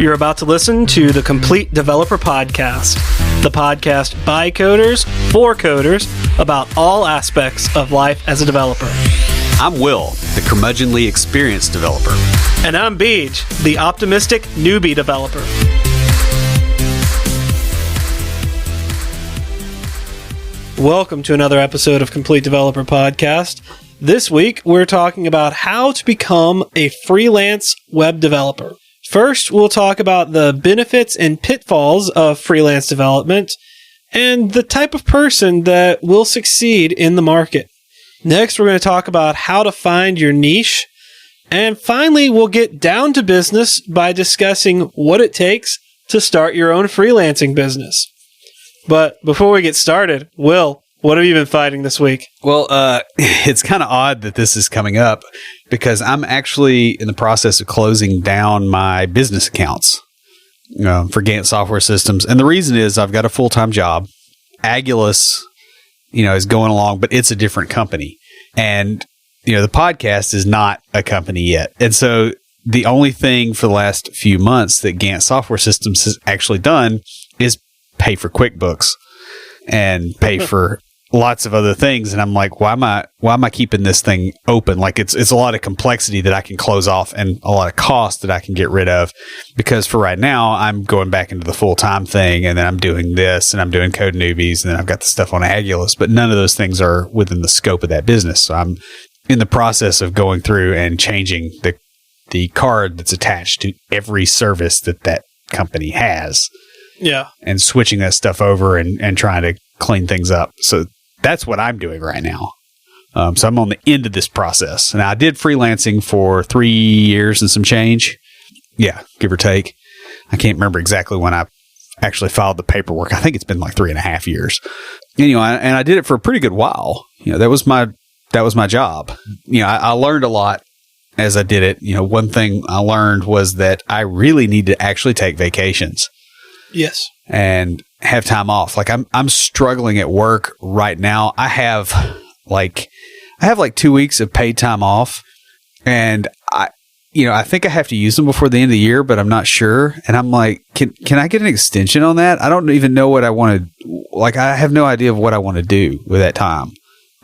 You're about to listen to the Complete Developer Podcast, the podcast by coders, for coders, about all aspects of life as a developer. I'm Will, the curmudgeonly experienced developer. And I'm Beej, the optimistic newbie developer. Welcome to another episode of Complete Developer Podcast. This week, we're talking about how to become a freelance web developer. First, we'll talk about the benefits and pitfalls of freelance development and the type of person that will succeed in the market. Next, we're going to talk about how to find your niche. And finally, we'll get down to business by discussing what it takes to start your own freelancing business. But before we get started, Will, what have you been fighting this week? Well, it's kind of odd that this is coming up because I'm actually in the process of closing down my business accounts for Gantt Software Systems. And the reason is I've got a full-time job. Agulous, is going along, but it's a different company. And, the podcast is not a company yet. And so the only thing for the last few months that Gantt Software Systems has actually done is pay for QuickBooks and pay for lots of other things. And I'm like, why am I keeping this thing open? Like it's a lot of complexity that I can close off and a lot of cost that I can get rid of, because for right now I'm going back into the full-time thing, and then I'm doing this and I'm doing Code Newbies, and then I've got the stuff on Agulous, but none of those things are within the scope of that business. So I'm in the process of going through and changing the card that's attached to every service that company has. Yeah. And switching that stuff over and trying to clean things up. So that's what I'm doing right now. So I'm on the end of this process. Now, I did freelancing for 3 years and some change. Yeah, give or take. I can't remember exactly when I actually filed the paperwork. I think it's been like 3.5 years. And I did it for a pretty good while. That was my job. I learned a lot as I did it. One thing I learned was that I really need to actually take vacations. Yes. And have time off. Like I'm struggling at work right now. I have like 2 weeks of paid time off, and I think I have to use them before the end of the year, but I'm not sure. And I'm like, can I get an extension on that? I don't even know what I want to, like, I have no idea of what I want to do with that time.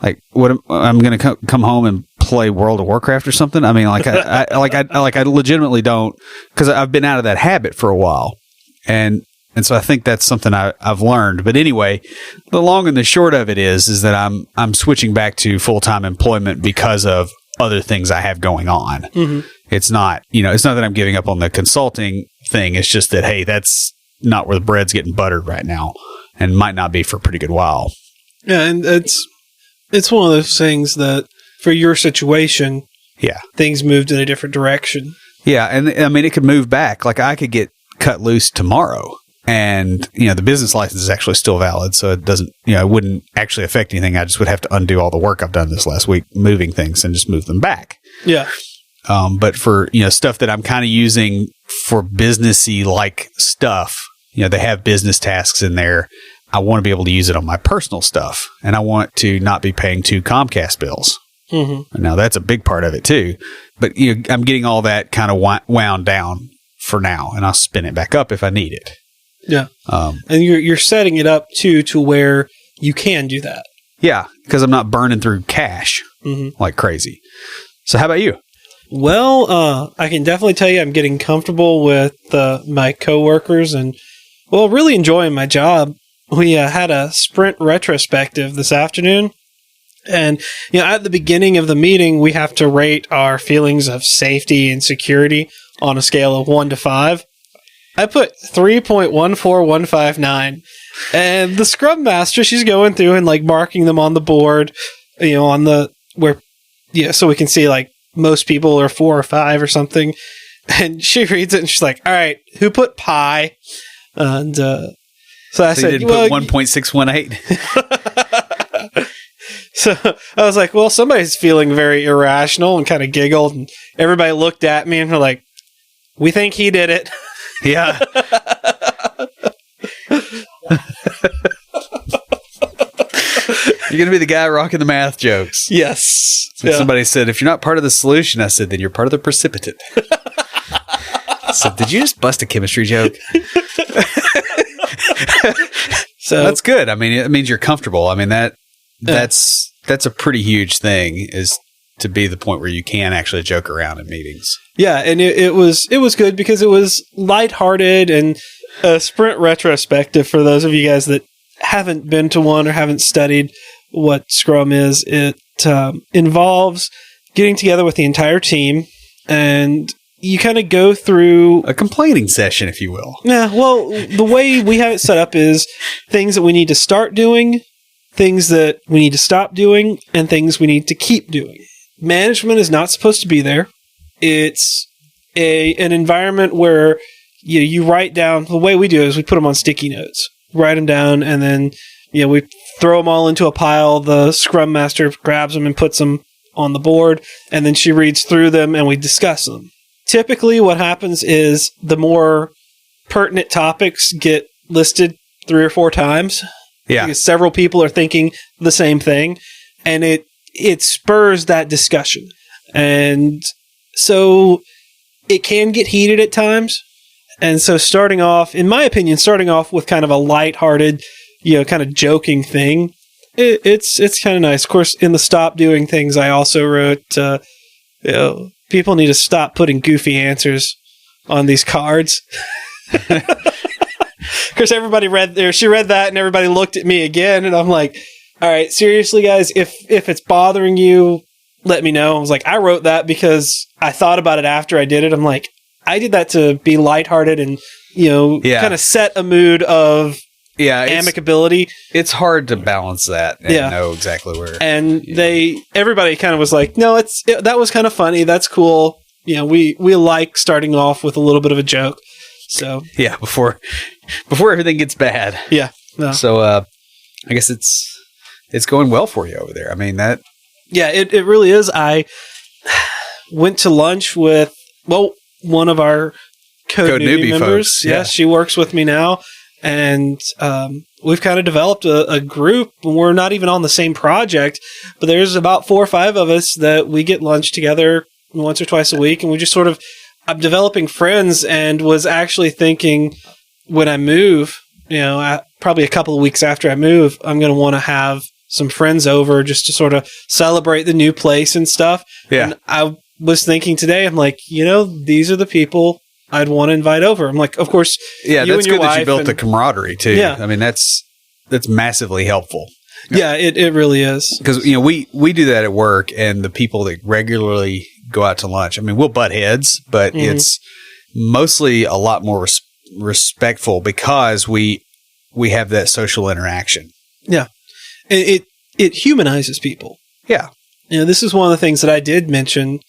Like, I'm going to come home and play World of Warcraft or something. I mean, I legitimately don't, because I've been out of that habit for a while. And so I think that's something I've learned. But anyway, the long and the short of it is that I'm switching back to full-time employment because of other things I have going on. Mm-hmm. It's not that I'm giving up on the consulting thing. It's just that, hey, that's not where the bread's getting buttered right now, and might not be for a pretty good while. Yeah, and it's one of those things that for your situation, yeah, things moved in a different direction. Yeah, and I mean, it could move back. Like, I could get cut loose tomorrow. And, the business license is actually still valid, so it doesn't, it wouldn't actually affect anything. I just would have to undo all the work I've done this last week, moving things, and just move them back. Yeah. But for, stuff that I'm kind of using for businessy like stuff, they have business tasks in there. I want to be able to use it on my personal stuff, and I want to not be paying 2 Comcast bills. Mm-hmm. Now, that's a big part of it too. But, I'm getting all that kind of wound down for now, and I'll spin it back up if I need it. Yeah. And you're setting it up to where you can do that. Yeah, because I'm not burning through cash like crazy. So how about you? Well, I can definitely tell you I'm getting comfortable with my coworkers and, really enjoying my job. We had a sprint retrospective this afternoon. And, at the beginning of the meeting, we have to rate our feelings of safety and security on a scale of 1 to 5. I put 3.14159, and the Scrum Master, she's going through and marking them on the board, so we can see most people are 4 or 5 or something. And she reads it and she's like, all right, who put pi? And so I said, you didn't put 1.618. So I was like, well, somebody's feeling very irrational, and kind of giggled, and everybody looked at me and were like, we think he did it. Yeah. You're going to be the guy rocking the math jokes. Yes. Somebody said, if you're not part of the solution, I said, then you're part of the precipitant. So did you just bust a chemistry joke? So that's good. I mean, it means you're comfortable. I mean, that's a pretty huge thing, is to be the point where you can actually joke around in meetings. Yeah, and it was good because it was lighthearted and a sprint retrospective for those of you guys that haven't been to one or haven't studied what Scrum is. It involves getting together with the entire team, and you kind of go through a complaining session, if you will. Yeah, well, the way we have it set up is things that we need to start doing, things that we need to stop doing, and things we need to keep doing. Management is not supposed to be there. It's an environment where you write down. The way we do it is we put them on sticky notes, write them down, and then we throw them all into a pile. The Scrum Master grabs them and puts them on the board, and then she reads through them, and we discuss them. Typically, what happens is the more pertinent topics get listed 3 or 4 times. Yeah, because several people are thinking the same thing, and it spurs that discussion. And so it can get heated at times. And so starting off with kind of a lighthearted, kind of joking thing, it's kind of nice. Of course, in the stop doing things, I also wrote, people need to stop putting goofy answers on these cards. Of course, everybody she read that, and everybody looked at me again, and I'm like, all right, seriously, guys, if it's bothering you, let me know. I was like, I wrote that because I thought about it after I did it. I'm like, I did that to be lighthearted and, kind of set a mood of amicability. It's hard to balance that and know exactly where. And everybody kind of was like, no, that was kind of funny. That's cool. We like starting off with a little bit of a joke. So yeah, before everything gets bad. Yeah. No. So I guess it's going well for you over there. I mean that. Yeah, it really is. I went to lunch with one of our Code Newbie members. Folks. Yeah, she works with me now, and we've kind of developed a group. We're not even on the same project, but there's about 4 or 5 of us that we get lunch together once or twice a week, and we just sort of. I'm developing friends, and was actually thinking when I move, probably a couple of weeks after I move, I'm going to want to have some friends over just to sort of celebrate the new place and stuff. Yeah. And I was thinking today, I'm like, these are the people I'd want to invite over. I'm like, of course, yeah, you that's and your good that you wife built the camaraderie too. Yeah. I mean, that's massively helpful. Yeah, it really is. Because, we do that at work, and the people that regularly go out to lunch, I mean, we'll butt heads, but it's mostly a lot more respectful because we have that social interaction. Yeah. It humanizes people. Yeah. This is one of the things that I did mention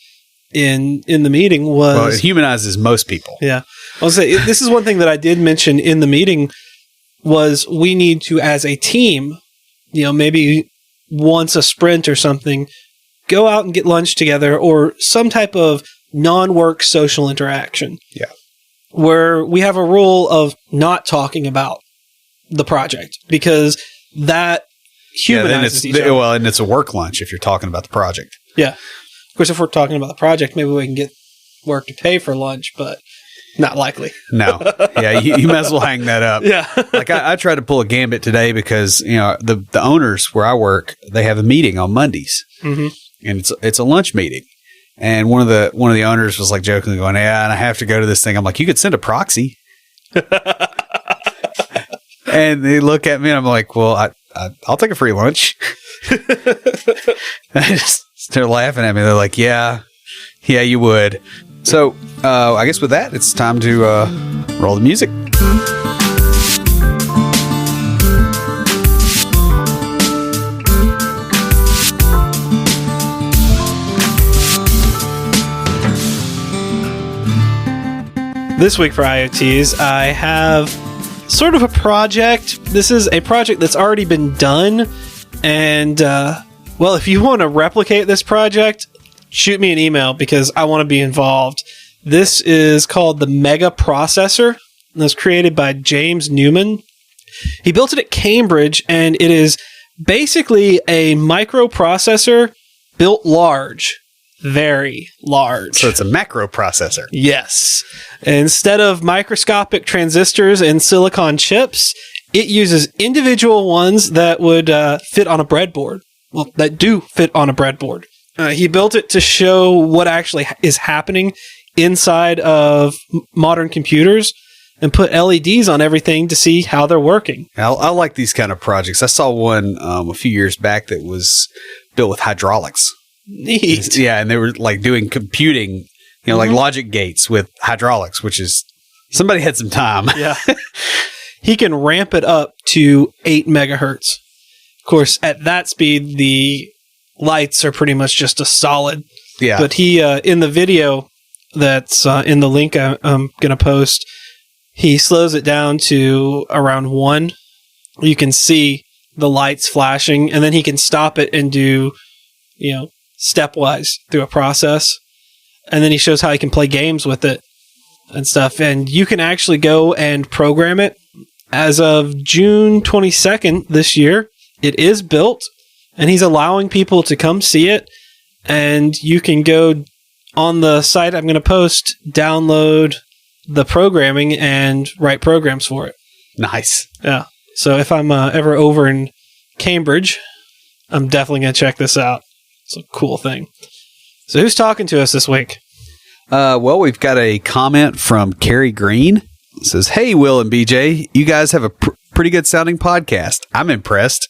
in the meeting was... Well, it humanizes most people. Yeah. I'll say, this is one thing that I did mention in the meeting was we need to, as a team, maybe once a sprint or something, go out and get lunch together or some type of non-work social interaction. Yeah. Where we have a rule of not talking about the project because that humanizes each other. Well, and it's a work lunch if you're talking about the project. Yeah. Of course, if we're talking about the project, maybe we can get work to pay for lunch, but not likely. No. Yeah, you might as well hang that up. Yeah. Like I tried to pull a gambit today because, the owners where I work, they have a meeting on Mondays. Mm-hmm. And it's a lunch meeting. And one of the owners was like jokingly going, yeah, and I have to go to this thing. I'm like, you could send a proxy. And they look at me and I'm like, well, I'll take a free lunch. I just started laughing at me. They're like, yeah, you would. So I guess with that, it's time to roll the music. This week for IoTs, I have sort of a project. This is a project that's already been done. And, if you want to replicate this project, shoot me an email because I want to be involved. This is called the Mega Processor. And it was created by James Newman. He built it at Cambridge, and it is basically a microprocessor built large. very large. So it's a macro processor. Yes. Instead of microscopic transistors and silicon chips, it uses individual ones that would fit on a breadboard. Well, that do fit on a breadboard. He built it to show what actually is happening inside of modern computers and put LEDs on everything to see how they're working. I like these kind of projects. I saw one a few years back that was built with hydraulics. Neat. Yeah, and they were like doing computing, like logic gates with hydraulics, which is somebody had some time. Yeah. He can ramp it up to 8 megahertz. Of course, at that speed, the lights are pretty much just a solid. Yeah. But he, in the video that's in the link I'm going to post, he slows it down to around 1. You can see the lights flashing, and then he can stop it and do, stepwise through a process. And then he shows how he can play games with it and stuff. And you can actually go and program it. As of June 22nd this year, it is built, and he's allowing people to come see it. And you can go on the site I'm going to post, download the programming, and write programs for it. Nice. Yeah. So if I'm ever over in Cambridge, I'm definitely going to check this out. It's a cool thing. So who's talking to us this week? Well, we've got a comment from Carrie Green. It says, "Hey, Will and BJ, you guys have a pretty good sounding podcast. I'm impressed.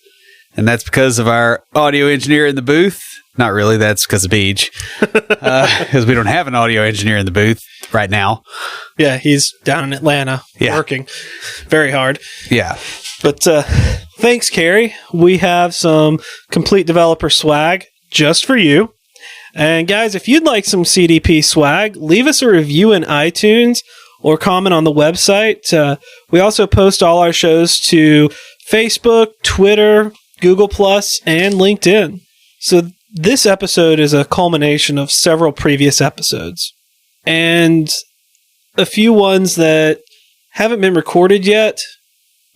And that's because of our audio engineer in the booth. Not really. That's because of Beej. Because we don't have an audio engineer in the booth right now. Yeah, he's down in Atlanta working very hard. Yeah. But thanks, Carrie. We have some complete developer swag just for you. And guys, if you'd like some CDP swag, leave us a review in iTunes or comment on the website. We also post all our shows to Facebook, Twitter, Google+, and LinkedIn. So this episode is a culmination of several previous episodes and a few ones that haven't been recorded yet,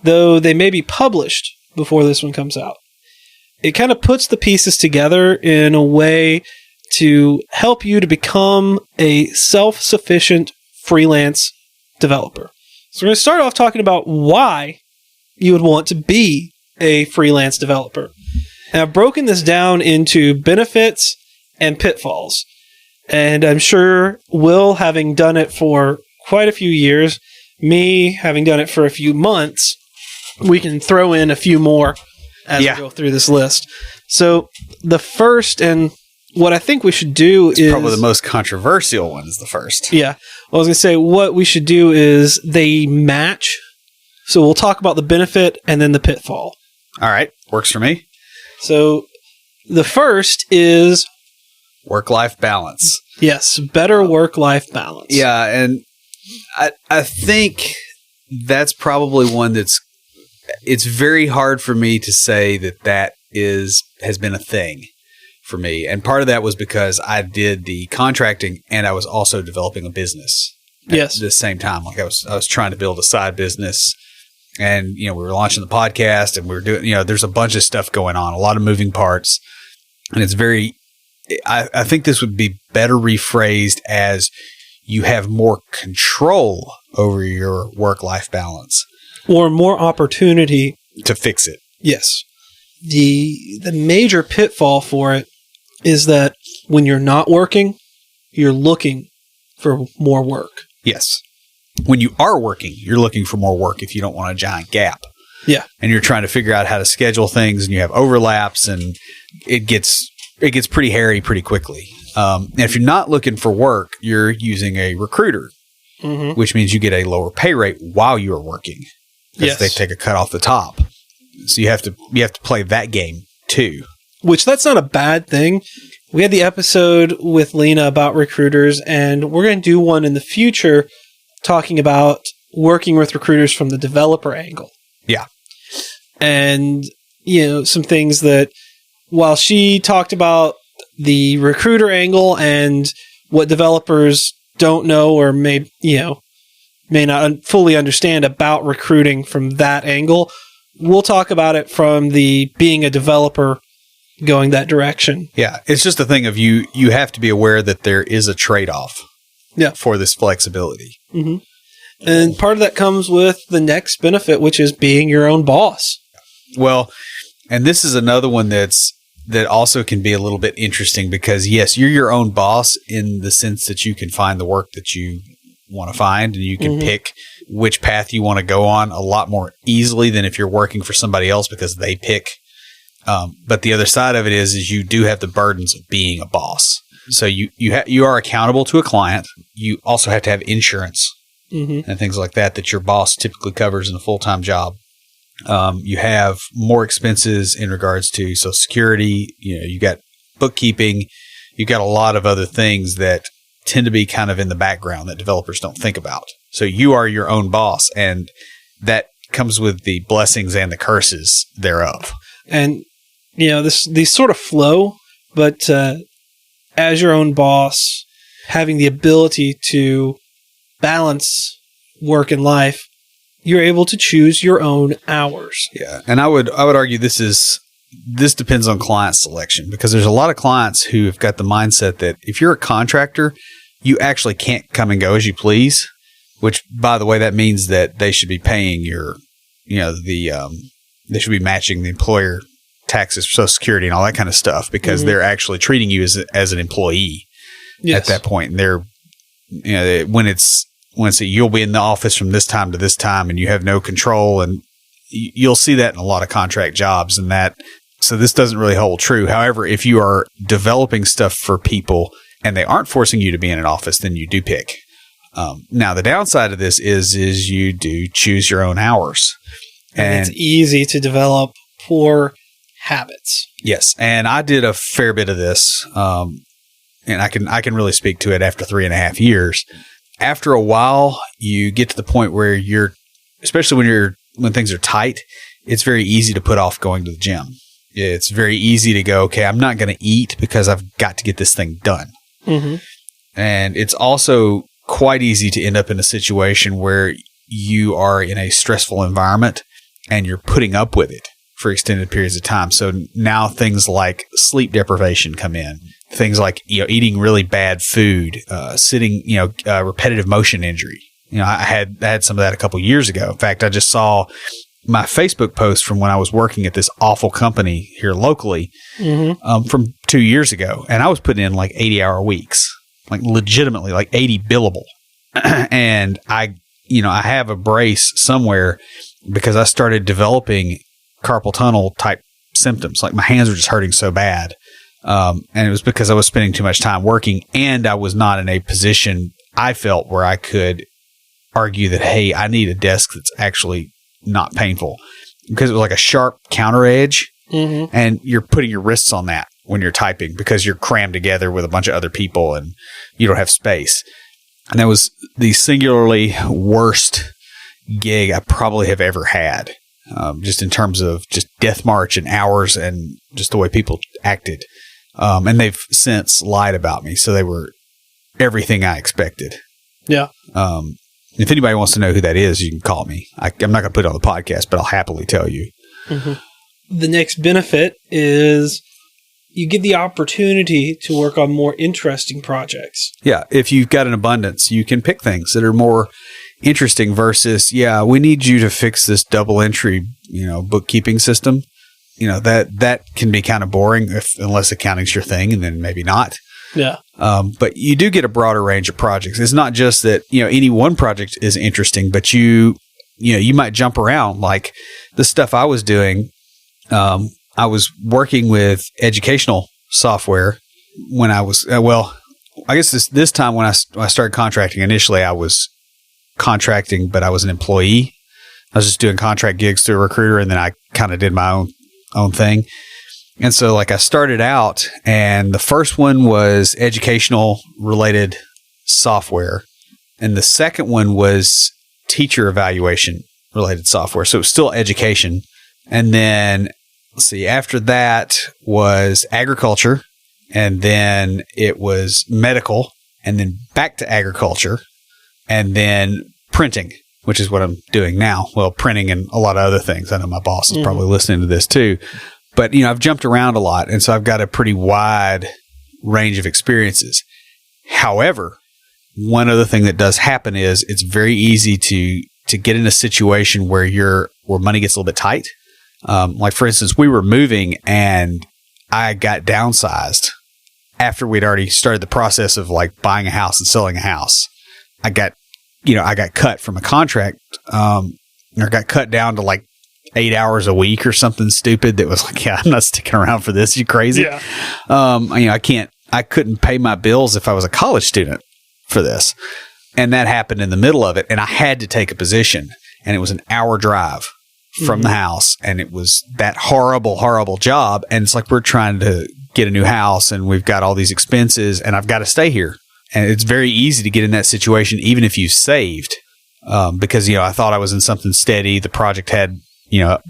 though they may be published before this one comes out. It kind of puts the pieces together in a way to help you to become a self-sufficient freelance developer. So we're going to start off talking about why you would want to be a freelance developer. And I've broken this down into benefits and pitfalls. And I'm sure Will, having done it for quite a few years, me having done it for a few months, we can throw in a few more as we go through this list. So the first, and what I think we should do is probably the most controversial one is the first. Yeah. Well, I was going to say what we should do is they match. So we'll talk about the benefit and then the pitfall. All right. Works for me. So the first is work-life balance. Yes. Better work-life balance. Yeah. And I think that's probably one it's very hard for me to say that has been a thing for me. And part of that was because I did the contracting and I was also developing a business at the same time. Like I was trying to build a side business, and we were launching the podcast, and we were doing, there's a bunch of stuff going on, a lot of moving parts. And it's I think this would be better rephrased as you have more control over your work-life balance. Or more opportunity to fix it. Yes. The major pitfall for it is that when you're not working, you're looking for more work. Yes. When you are working, you're looking for more work if you don't want a giant gap. Yeah. And you're trying to figure out how to schedule things, and you have overlaps, and it gets pretty hairy pretty quickly. And if you're not looking for work, you're using a recruiter, which means you get a lower pay rate while you're working. Because they take a cut off the top. So you have to play that game too. Which that's not a bad thing. We had the episode with Lena about recruiters, and we're going to do one in the future talking about working with recruiters from the developer angle. Yeah. And, some things that while she talked about the recruiter angle and what developers don't know or may not fully understand about recruiting from that angle, we'll talk about it from the being a developer, going that direction. Yeah. It's just a thing of you have to be aware that there is a trade-off for this flexibility. Mm-hmm. And part of that comes with the next benefit, which is being your own boss. Well, and this is another one that also can be a little bit interesting because, yes, you're your own boss in the sense that you can find the work that you want to find and you can pick which path you want to go on a lot more easily than if you're working for somebody else because they pick. But the other side of it is you do have the burdens of being a boss. So you are accountable to a client. You also have to have insurance and things like that your boss typically covers in a full-time job. You have more expenses in regards to Social Security. You got bookkeeping. You got a lot of other things that tend to be kind of in the background that developers don't think about. So you are your own boss, and that comes with the blessings and the curses thereof. And these sort of flow, but as your own boss, having the ability to balance work and life, you're able to choose your own hours. Yeah. And I would argue this depends on client selection because there's a lot of clients who have got the mindset that if you're a contractor, you actually can't come and go as you please, which by the way, that means that they should be paying they should be matching the employer taxes, Social Security and all that kind of stuff because they're actually treating you as an employee at that point. And they're, when it's you'll be in the office from this time to this time and you have no control, and you'll see that in a lot of contract jobs and that. So this doesn't really hold true. However, if you are developing stuff for people and they aren't forcing you to be in an office, then you do pick. Now the downside of this is you do choose your own hours, and it's easy to develop poor habits. Yes. And I did a fair bit of this. And I can really speak to it after 3.5 years. After a while, you get to the point where especially when things are tight, it's very easy to put off going to the gym. It's very easy to go, okay, I'm not going to eat because I've got to get this thing done. Mm-hmm. And it's also quite easy to end up in a situation where you are in a stressful environment and you're putting up with it for extended periods of time. So now things like sleep deprivation come in. Things like eating really bad food, sitting, repetitive motion injury. I had some of that a couple years ago. In fact, I just saw my Facebook post from when I was working at this awful company here locally from 2 years ago, and I was putting in like 80-hour weeks, like legitimately like 80 billable. And I have a brace somewhere because I started developing carpal tunnel type symptoms. Like my hands were just hurting so bad. And it was because I was spending too much time working and I was not in a position I felt where I could argue that, hey, I need a desk that's actually not painful, because it was like a sharp counter edge and you're putting your wrists on that when you're typing because you're crammed together with a bunch of other people and you don't have space. And that was the singularly worst gig I probably have ever had. Just in terms of just death march and hours and just the way people acted. And they've since lied about me. So they were everything I expected. Yeah. If anybody wants to know who that is, you can call me. I'm not going to put it on the podcast, but I'll happily tell you. Mm-hmm. The next benefit is you get the opportunity to work on more interesting projects. Yeah. If you've got an abundance, you can pick things that are more interesting versus, we need you to fix this double entry, bookkeeping system. That can be kind of boring unless accounting's your thing, and then maybe not. Yeah. But you do get a broader range of projects. It's not just that, any one project is interesting, but you might jump around. Like the stuff I was doing, I was working with educational software when I was, I guess this time when I started contracting, initially I was contracting, but I was an employee. I was just doing contract gigs through a recruiter, and then I kind of did my own thing. And so I started out, and the first one was educational related software. And the second one was teacher evaluation related software. So it was still education. And then after that was agriculture, and then it was medical, and then back to agriculture, and then printing, which is what I'm doing now. Well, printing and a lot of other things. I know my boss is probably listening to this too. But, I've jumped around a lot, and so I've got a pretty wide range of experiences. However, one other thing that does happen is it's very easy to get in a situation where money gets a little bit tight. Like, for instance, we were moving and I got downsized after we'd already started the process of like buying a house and selling a house. I got cut from a contract, or got cut down to like 8 hours a week or something stupid that was like, yeah, I'm not sticking around for this. You crazy? Yeah. I couldn't pay my bills if I was a college student for this. And that happened in the middle of it. And I had to take a position, and it was an hour drive from the house. And it was that horrible, horrible job. And it's like, we're trying to get a new house and we've got all these expenses and I've got to stay here. And it's very easy to get in that situation, even if you've saved, because, I thought I was in something steady. The project had,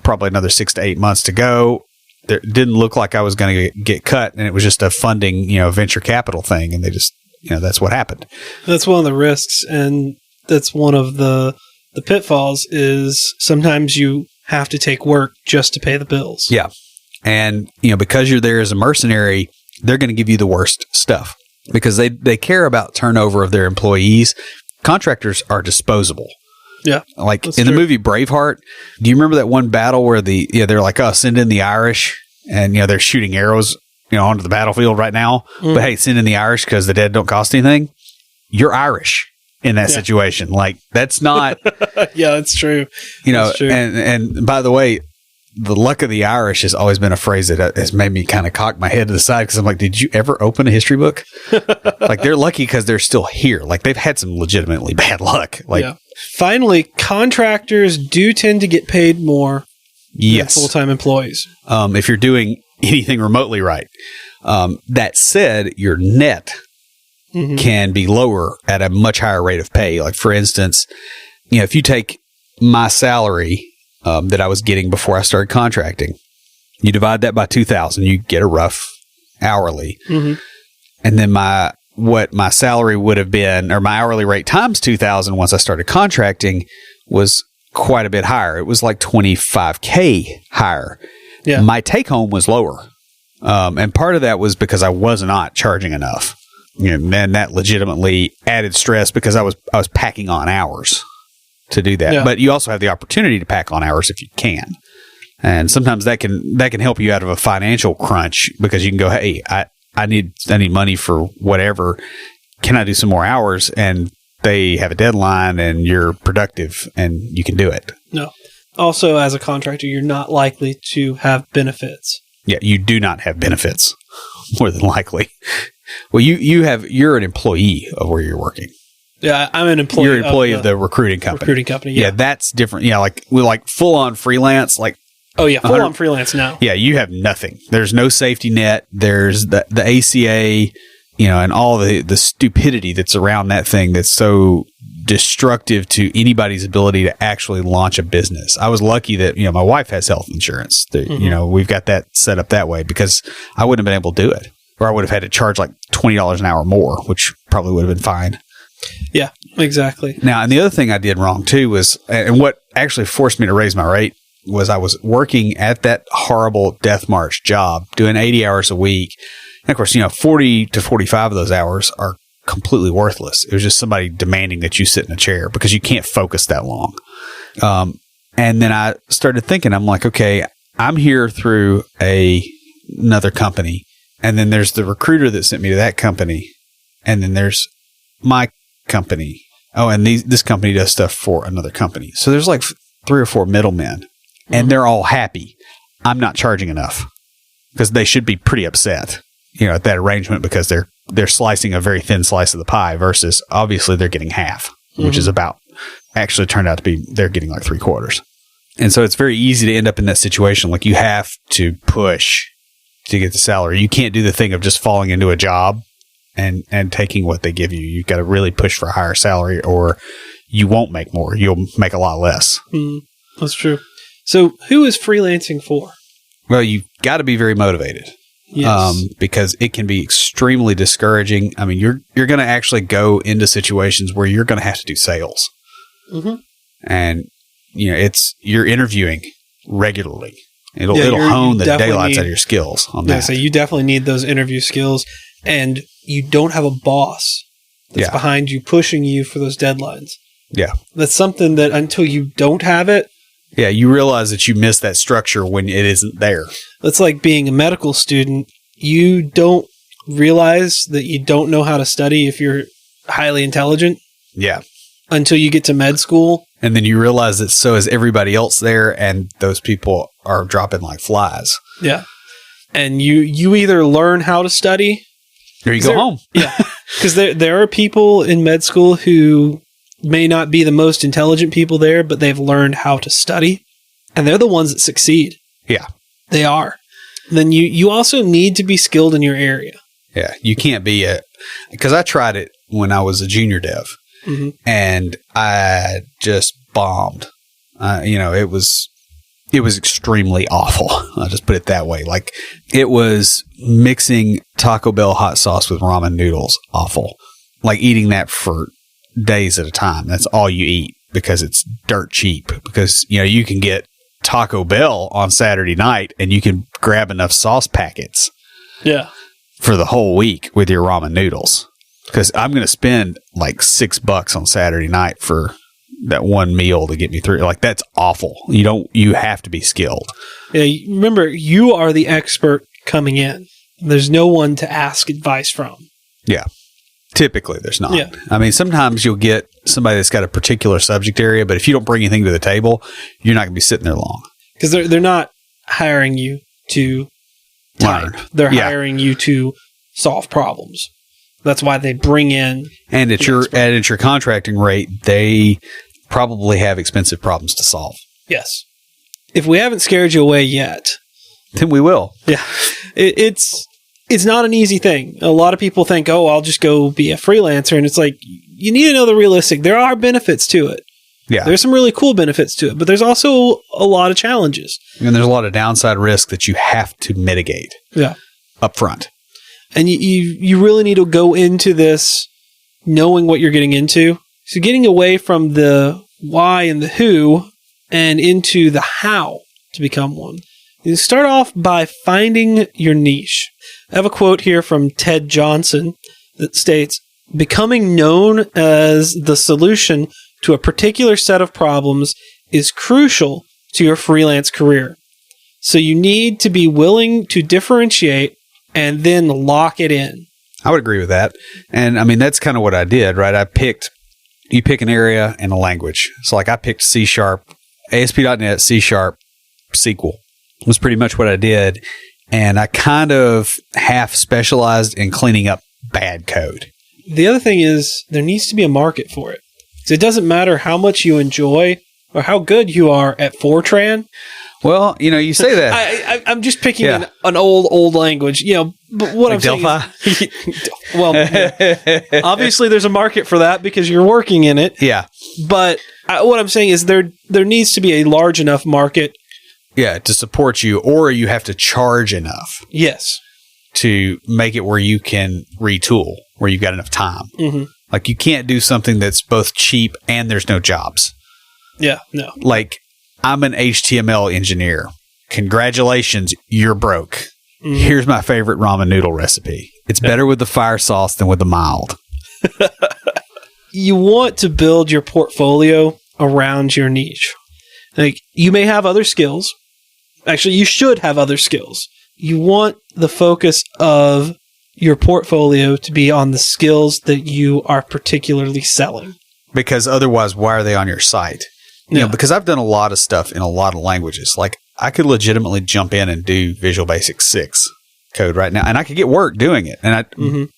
probably another 6 to 8 months to go. It didn't look like I was going to get cut, and it was just a funding, venture capital thing. And they just, that's what happened. That's one of the risks. And that's one of the pitfalls is sometimes you have to take work just to pay the bills. Yeah. And, because you're there as a mercenary, they're going to give you the worst stuff because they care about turnover of their employees. Contractors are disposable. Yeah. Like in the movie Braveheart, do you remember that one battle where they're like, oh, send in the Irish, and, they're shooting arrows, onto the battlefield right now. But hey, send in the Irish because the dead don't cost anything. You're Irish in that situation. Like, that's not. Yeah, that's true. That's true. And by the way, the luck of the Irish has always been a phrase that has made me kind of cock my head to the side because I'm like, did you ever open a history book? Like, they're lucky because they're still here. Like, they've had some legitimately bad luck. Like, yeah. Finally, contractors do tend to get paid more than full-time employees. If you're doing anything remotely right. That said, your net can be lower at a much higher rate of pay. Like, for instance, if you take my salary that I was getting before I started contracting, you divide that by 2,000, you get a rough hourly. And then what my salary would have been, or my hourly rate times 2,000 once I started contracting, was quite a bit higher. It was like $25K higher. Yeah. My take home was lower. And part of that was because I was not charging enough. And that legitimately added stress because I was packing on hours to do that. Yeah. But you also have the opportunity to pack on hours if you can. And sometimes that can help you out of a financial crunch because you can go, hey, I need money for whatever. Can I do some more hours? And they have a deadline and you're productive and you can do it. No. Also, as a contractor, you're not likely to have benefits. Yeah, you do not have benefits, more than likely. Well, you're an employee of where you're working. Yeah, I'm an employee. You're an employee of the recruiting company. Yeah, that's different. Yeah, like we're like full on freelance. Like, oh yeah, full on freelance now. Yeah, you have nothing. There's no safety net. There's the ACA, and all the stupidity that's around that thing that's so destructive to anybody's ability to actually launch a business. I was lucky that, my wife has health insurance. We've got that set up that way because I wouldn't have been able to do it. Or I would have had to charge like $20 an hour more, which probably would have been fine. Yeah, exactly. Now, and the other thing I did wrong too was, and what actually forced me to raise my rate was I was working at that horrible death march job, doing 80 hours a week. And of course, 40 to 45 of those hours are completely worthless. It was just somebody demanding that you sit in a chair because you can't focus that long. And then I started thinking, I'm like, okay, I'm here through another company. And then there's the recruiter that sent me to that company. And then there's my company. Oh, and this company does stuff for another company. So there's like 3 or 4 middlemen and they're all happy. I'm not charging enough because they should be pretty upset, at that arrangement because they're slicing a very thin slice of the pie versus obviously they're getting half, which is about actually turned out to be they're getting like 3/4. And so it's very easy to end up in that situation. Like you have to push to get the salary. You can't do the thing of just falling into a job and taking what they give you. You've got to really push for a higher salary or you won't make more. You'll make a lot less. That's true. So who is freelancing for? Well, you've got to be very motivated. Yes. Because it can be extremely discouraging. I mean, you're going to actually go into situations where you're going to have to do sales. And, you're interviewing regularly. It'll hone the daylights out of your skills on that. So you definitely need those interview skills, and you don't have a boss that's behind you, pushing you for those deadlines. Yeah. That's something that until you don't have it. Yeah, you realize that you miss that structure when it isn't there. That's like being a medical student. You don't realize that you don't know how to study if you're highly intelligent. Yeah. Until you get to med school. And then you realize that so is everybody else there, and those people are dropping like flies. Yeah. And you either learn how to study, or you go home. Yeah. Because there are people in med school who may not be the most intelligent people there, but they've learned how to study, and they're the ones that succeed. Yeah. They are. Then you also need to be skilled in your area. Yeah. You can't be because I tried it when I was a junior dev, and I just bombed. It was extremely awful. I'll just put it that way. Like, it was mixing Taco Bell hot sauce with ramen noodles. Awful. Like eating that for days at a time. That's all you eat because it's dirt cheap. Because, you can get Taco Bell on Saturday night and you can grab enough sauce packets. Yeah. For the whole week with your ramen noodles. Because I'm going to spend like $6 on Saturday night for that one meal to get me through. Like, that's awful. You have to be skilled. Yeah. Remember, you are the expert coming in. There's no one to ask advice from. Yeah. Typically, there's not. Yeah. I mean, sometimes you'll get somebody that's got a particular subject area, but if you don't bring anything to the table, you're not going to be sitting there long. Because they're not hiring you to type. Learn. They're hiring you to solve problems. That's why they bring in. And at your contracting rate, they probably have expensive problems to solve. Yes. If we haven't scared you away yet, then we will. Yeah. It's not an easy thing. A lot of people think, oh, I'll just go be a freelancer. And it's like, you need to know the realistic. There are benefits to it. Yeah. There's some really cool benefits to it, but there's also a lot of challenges. And there's a lot of downside risk that you have to mitigate. Yeah. Up front. And you really need to go into this knowing what you're getting into. So getting away from the why and the who and into the how to become one. You start off by finding your niche. I have a quote here from Ted Johnson that states, "Becoming known as the solution to a particular set of problems is crucial to your freelance career. So you need to be willing to differentiate and then lock it in." I would agree with that. And I mean, that's kind of what I did, right? You pick an area and a language. So like I picked C#, ASP.NET, C#, SQL was pretty much what I did. And I kind of half specialized in cleaning up bad code. The other thing is there needs to be a market for it. So it doesn't matter how much you enjoy or how good you are at Fortran. Well, you say that. I'm just picking an old language, but what like I'm Delphi? saying is, well, obviously there's a market for that because you're working in it. Yeah. But what I'm saying is there needs to be a large enough market. Yeah, to support you, or you have to charge enough. Yes. To make it where you can retool, where you've got enough time. Mm-hmm. Like you can't do something that's both cheap and there's no jobs. Yeah, no. Like, I'm an HTML engineer. Congratulations, you're broke. Mm-hmm. Here's my favorite ramen noodle recipe. It's better with the fire sauce than with the mild. You want to build your portfolio around your niche. Like, you may have other skills. Actually, you should have other skills. You want the focus of your portfolio to be on the skills that you are particularly selling. Because otherwise, why are they on your site? Because I've done a lot of stuff in a lot of languages. Like, I could legitimately jump in and do Visual Basic 6 code right now, and I could get work doing it.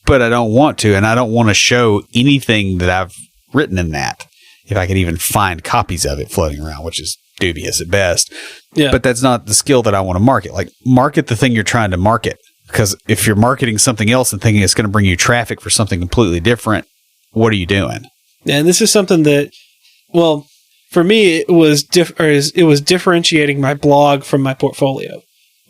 But I don't want to, and I don't want to show anything that I've written in that. If I could even find copies of it floating around, which is dubious at best. Yeah. But that's not the skill that I want to market. Like, market the thing you're trying to market. Because if you're marketing something else and thinking it's going to bring you traffic for something completely different, what are you doing? And this is something that, well, for me, it was differentiating my blog from my portfolio.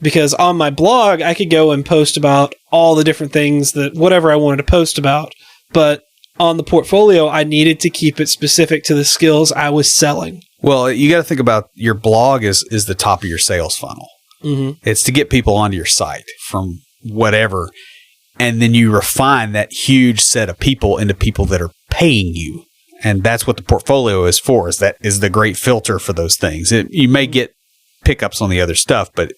Because on my blog, I could go and post about all the different things that whatever I wanted to post about. But on the portfolio, I needed to keep it specific to the skills I was selling. Well, you got to think about your blog is the top of your sales funnel. It's to get people onto your site from whatever. And then you refine that huge set of people into people that are paying you. And that's what the portfolio is for, is the great filter for those things. You may get pickups on the other stuff, but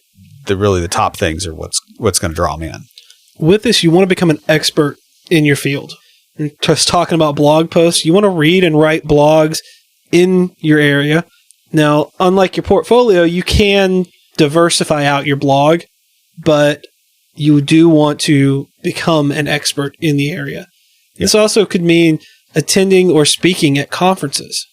the top things are what's going to draw them in. With this, you want to become an expert in your field. And just talking about blog posts, you want to read and write blogs in your area. Now, unlike your portfolio, you can diversify out your blog, but you do want to become an expert in the area. Yep. This also could mean attending or speaking at conferences.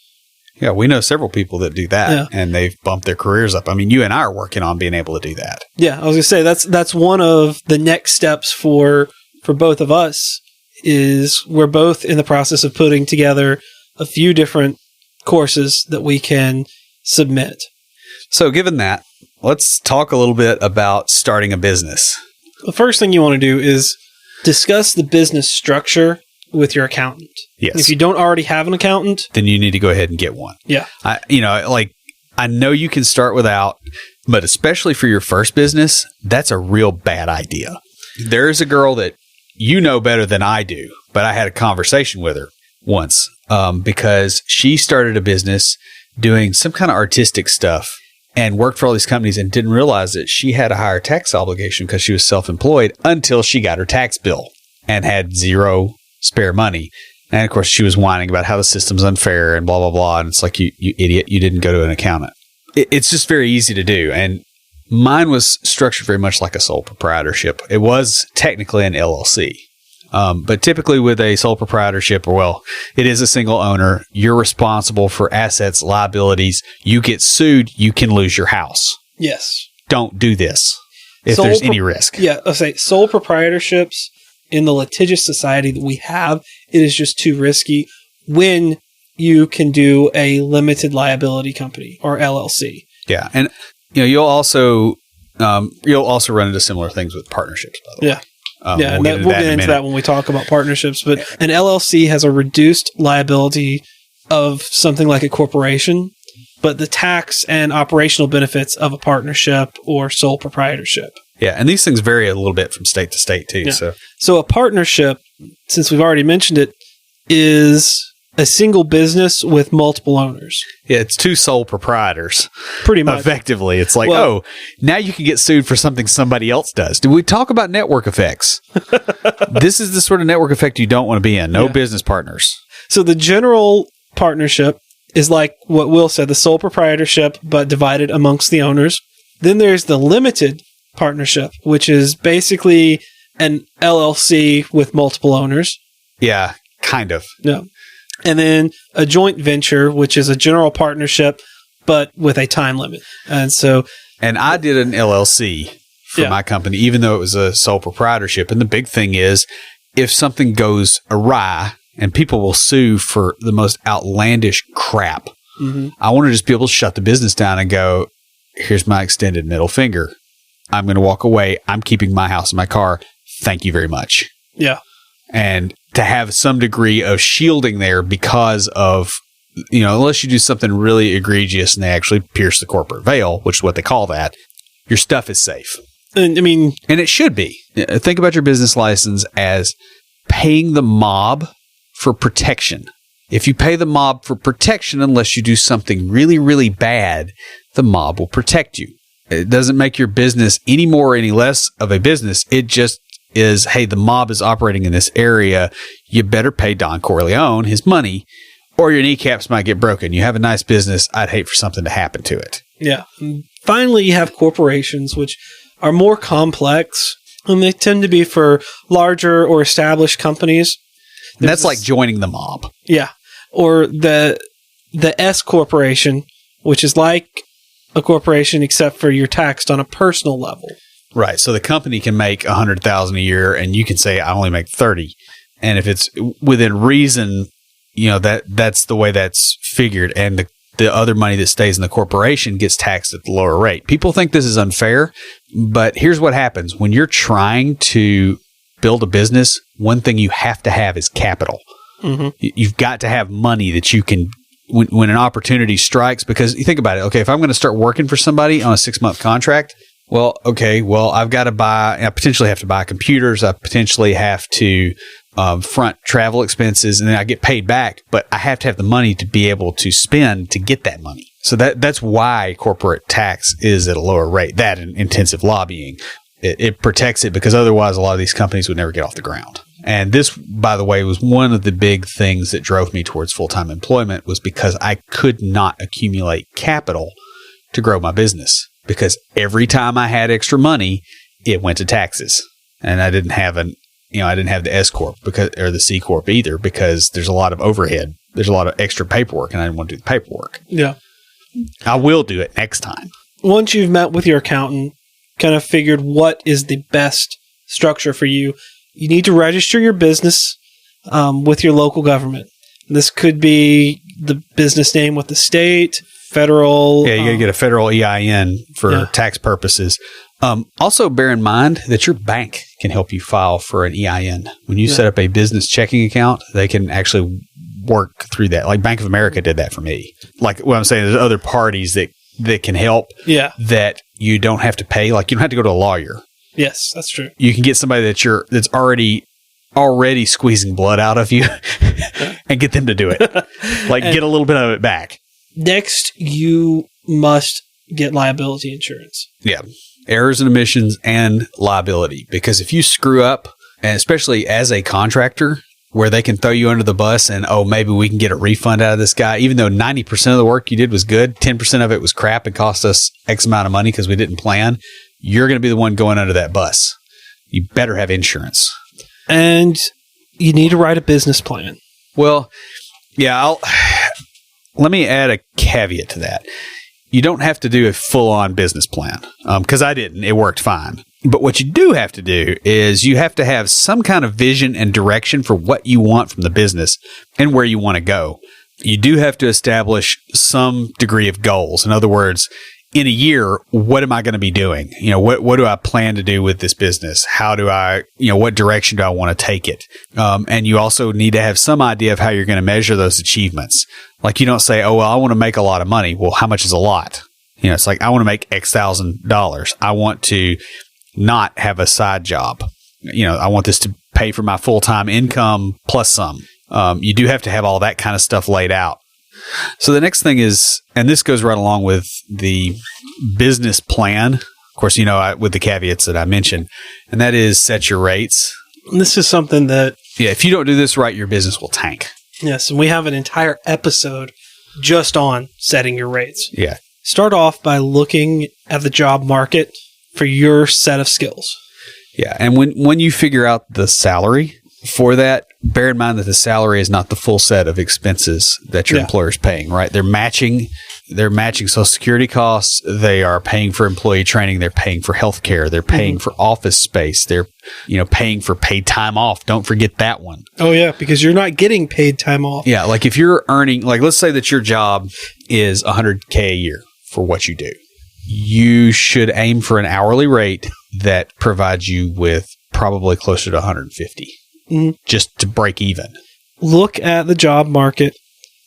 Yeah, we know several people that do that, and they've bumped their careers up. I mean, you and I are working on being able to do that. Yeah, I was going to say that's one of the next steps for both of us. Is we're both in the process of putting together a few different courses that we can submit. So, given that, let's talk a little bit about starting a business. The first thing you want to do is discuss the business structure with your accountant. Yes. If you don't already have an accountant, then you need to go ahead and get one. Yeah. I know you can start without, but especially for your first business, that's a real bad idea. There's a girl that you know better than I do, but I had a conversation with her once because she started a business doing some kind of artistic stuff and worked for all these companies and didn't realize that she had a higher tax obligation because she was self-employed until she got her tax bill and had zero spare money. And of course, she was whining about how the system's unfair and blah, blah, blah. And it's like, you idiot, you didn't go to an accountant. It's just very easy to do. And mine was structured very much like a sole proprietorship. It was technically an LLC. But typically with a sole proprietorship, it is a single owner. You're responsible for assets, liabilities. You get sued, you can lose your house. Yes. Don't do this if there's any risk. Yeah, I'll say sole proprietorships in the litigious society that we have, it is just too risky when you can do a limited liability company or LLC. Yeah. And you'll also run into similar things with partnerships, by the way. Yeah. We'll get into that when we talk about partnerships. But an LLC has a reduced liability of something like a corporation, but the tax and operational benefits of a partnership or sole proprietorship. Yeah, and these things vary a little bit from state to state too. Yeah. So a partnership, since we've already mentioned it, is a single business with multiple owners. Yeah, it's two sole proprietors. Pretty much. Effectively. It's like, now you can get sued for something somebody else does. Did we talk about network effects? This is the sort of network effect you don't want to be in. No business partners. So the general partnership is like what Will said, the sole proprietorship, but divided amongst the owners. Then there's the limited partnership, which is basically an LLC with multiple owners. Yeah, kind of. No. And then a joint venture, which is a general partnership, but with a time limit. And I did an LLC for my company, even though it was a sole proprietorship. And the big thing is, if something goes awry, and people will sue for the most outlandish crap, I want to just be able to shut the business down and go, here's my extended middle finger. I'm going to walk away. I'm keeping my house and my car. Thank you very much. Yeah. And to have some degree of shielding there because of, unless you do something really egregious and they actually pierce the corporate veil, which is what they call that, your stuff is safe. And it should be. Think about your business license as paying the mob for protection. If you pay the mob for protection, unless you do something really, really bad, the mob will protect you. It doesn't make your business any more or any less of a business. It just is, hey, the mob is operating in this area. You better pay Don Corleone his money or your kneecaps might get broken. You have a nice business. I'd hate for something to happen to it. Yeah. And finally, you have corporations, which are more complex, and they tend to be for larger or established companies. And that's like joining the mob. Yeah. Or the S corporation, which is like a corporation, except for you're taxed on a personal level. Right. So the company can make $100,000 a year and you can say, I only make 30. And if it's within reason, that's the way that's figured. And the other money that stays in the corporation gets taxed at the lower rate. People think this is unfair, but here's what happens. When you're trying to build a business, one thing you have to have is capital. Mm-hmm. You've got to have money that you can, when an opportunity strikes, because you think about it, okay, if I'm going to start working for somebody on a 6-month contract, Well, okay. Well, I potentially have to buy computers. I potentially have to front travel expenses, and then I get paid back, but I have to have the money to be able to spend to get that money. So that's why corporate tax is at a lower rate, that and intensive lobbying. It protects it, because otherwise a lot of these companies would never get off the ground. And this, by the way, was one of the big things that drove me towards full-time employment, was because I could not accumulate capital to grow my business, because every time I had extra money, it went to taxes. And I didn't have I didn't have the S Corp or the C Corp either, because there's a lot of overhead. There's a lot of extra paperwork, and I didn't want to do the paperwork. Yeah. I will do it next time. Once you've met with your accountant, kind of figured what is the best structure for you, you need to register your business with your local government. This could be the business name with the state, federal. Yeah, you got to get a federal EIN for tax purposes. Also, bear in mind that your bank can help you file for an EIN. When you set up a business checking account, they can actually work through that. Like Bank of America did that for me. Like what I'm saying, there's other parties that can help that you don't have to pay. Like you don't have to go to a lawyer. Yes, that's true. You can get somebody that's already squeezing blood out of you and get them to do it. Like get a little bit of it back. Next, you must get liability insurance. Yeah. Errors and omissions and liability. Because if you screw up, and especially as a contractor, where they can throw you under the bus and, maybe we can get a refund out of this guy, even though 90% of the work you did was good, 10% of it was crap and cost us X amount of money because we didn't plan, you're going to be the one going under that bus. You better have insurance. And you need to write a business plan. Well, yeah, let me add a caveat to that. You don't have to do a full-on business plan, because I didn't. It worked fine. But what you do have to do is you have to have some kind of vision and direction for what you want from the business and where you want to go. You do have to establish some degree of goals. In other words, in a year, what am I going to be doing? What do I plan to do with this business? How do I, what direction do I want to take it? And you also need to have some idea of how you're going to measure those achievements. Like you don't say, I want to make a lot of money. Well, how much is a lot? It's like, I want to make X $1,000. I want to not have a side job. I want this to pay for my full-time income plus some. You do have to have all that kind of stuff laid out. So the next thing is, and this goes right along with the business plan, of course, with the caveats that I mentioned, and that is set your rates. And this is something that... Yeah, if you don't do this right, your business will tank. Yes, and we have an entire episode just on setting your rates. Yeah. Start off by looking at the job market for your set of skills. Yeah, and when you figure out the salary for that, bear in mind that the salary is not the full set of expenses that your employer is paying, right? They're matching Social Security costs. They are paying for employee training. They're paying for healthcare. They're paying for office space. They're, paying for paid time off. Don't forget that one. Oh, yeah, because you're not getting paid time off. Yeah, like if you're earning, like let's say that your job is $100K a year for what you do. You should aim for an hourly rate that provides you with probably closer to 150. Just to break even. Look at the job market,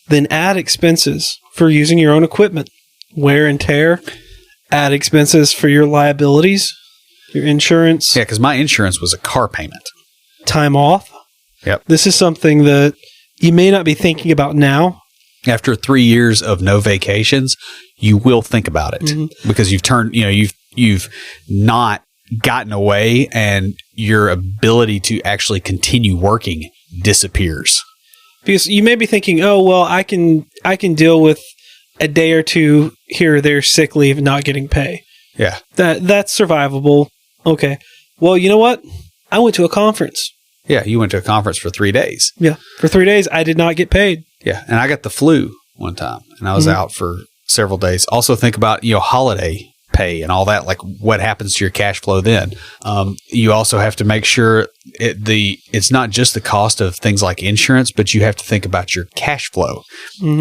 then add expenses for using your own equipment, wear and tear, add expenses for your liabilities, your insurance. Yeah, because my insurance was a car payment. Time off. Yep. This is something that you may not be thinking about now. After 3 years of no vacations, you will think about it because you've not gotten away, and your ability to actually continue working disappears. Because you may be thinking, I can deal with a day or two here or there sick leave and not getting pay. Yeah. That's survivable. Okay. Well, you know what? I went to a conference. Yeah, you went to a conference for 3 days. Yeah. For 3 days, I did not get paid. Yeah, and I got the flu one time, and I was out for several days. Also think about, holiday pay and all that, like what happens to your cash flow then. You also have to make sure it's not just the cost of things like insurance, but you have to think about your cash flow.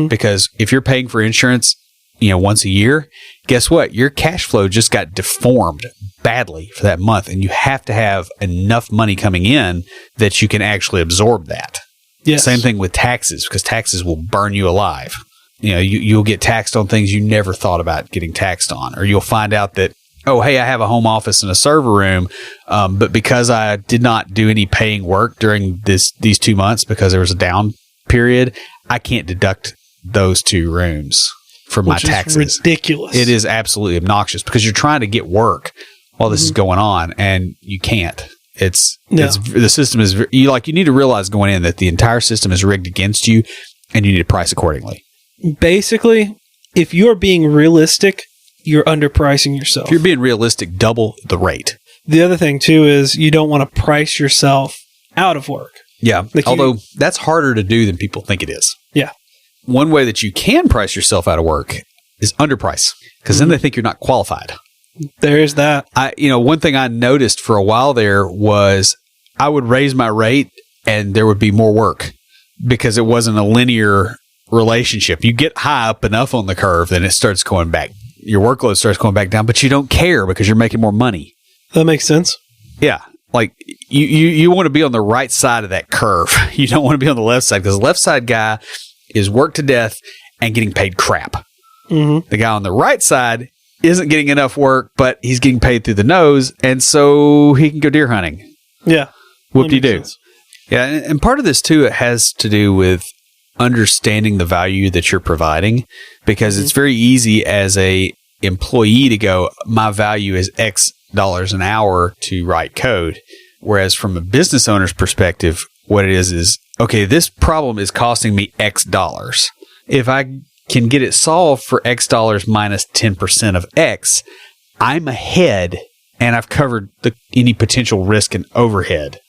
Because if you're paying for insurance, once a year, guess what? Your cash flow just got deformed badly for that month, and you have to have enough money coming in that you can actually absorb that. Yes. Same thing with taxes, because taxes will burn you alive. You'll get taxed on things you never thought about getting taxed on, or you'll find out that oh, hey, I have a home office and a server room, but because I did not do any paying work during these 2 months because there was a down period, I can't deduct those 2 rooms from my taxes. Which is ridiculous. It is absolutely obnoxious because you're trying to get work while this is going on, and you can't. The system is you need to realize going in that the entire system is rigged against you, and you need to price accordingly. Basically, if you're being realistic, you're underpricing yourself. If you're being realistic, double the rate. The other thing too is you don't want to price yourself out of work. Yeah, although that's harder to do than people think it is. Yeah. One way that you can price yourself out of work is underprice, because then they think you're not qualified. There is that. One thing I noticed for a while there was I would raise my rate and there would be more work because it wasn't a linear relationship. You get high up enough on the curve, then it starts going back. Your workload starts going back down, but you don't care because you're making more money. That makes sense. Yeah. Like you want to be on the right side of that curve. You don't want to be on the left side, because the left side guy is worked to death and getting paid crap. Mm-hmm. The guy on the right side isn't getting enough work, but he's getting paid through the nose, and so he can go deer hunting. Yeah. Whoop-de-doo. Yeah, and part of this, too, it has to do with understanding the value that you're providing, because it's very easy as a employee to go, my value is X dollars an hour to write code, whereas from a business owner's perspective, what it is, okay, this problem is costing me X dollars. If I can get it solved for X dollars minus 10% of X, I'm ahead, and I've covered any potential risk and overhead.